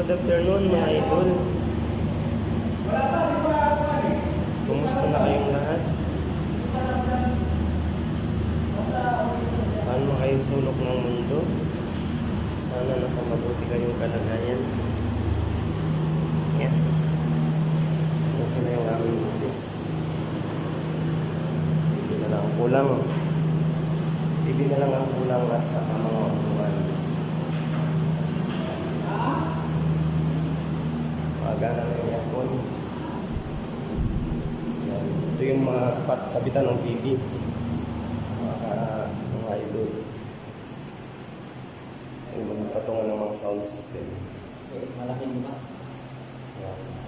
Good afternoon mga idol. Kumusta na kayong lahat? Saan mo kayo sulok ng mundo? Sana nasa mabuti kayong kalagayan. Yan. Okay na yung aming butis. Hindi na lang ang kulang. Hindi na lang ang kulang at sa mga upuan. Magana na yung aircon. Yan. Ito yung mga sabitan ng TV. Mga idol. Yung mga patungan ng mga sound system. Malaki ba? Yan.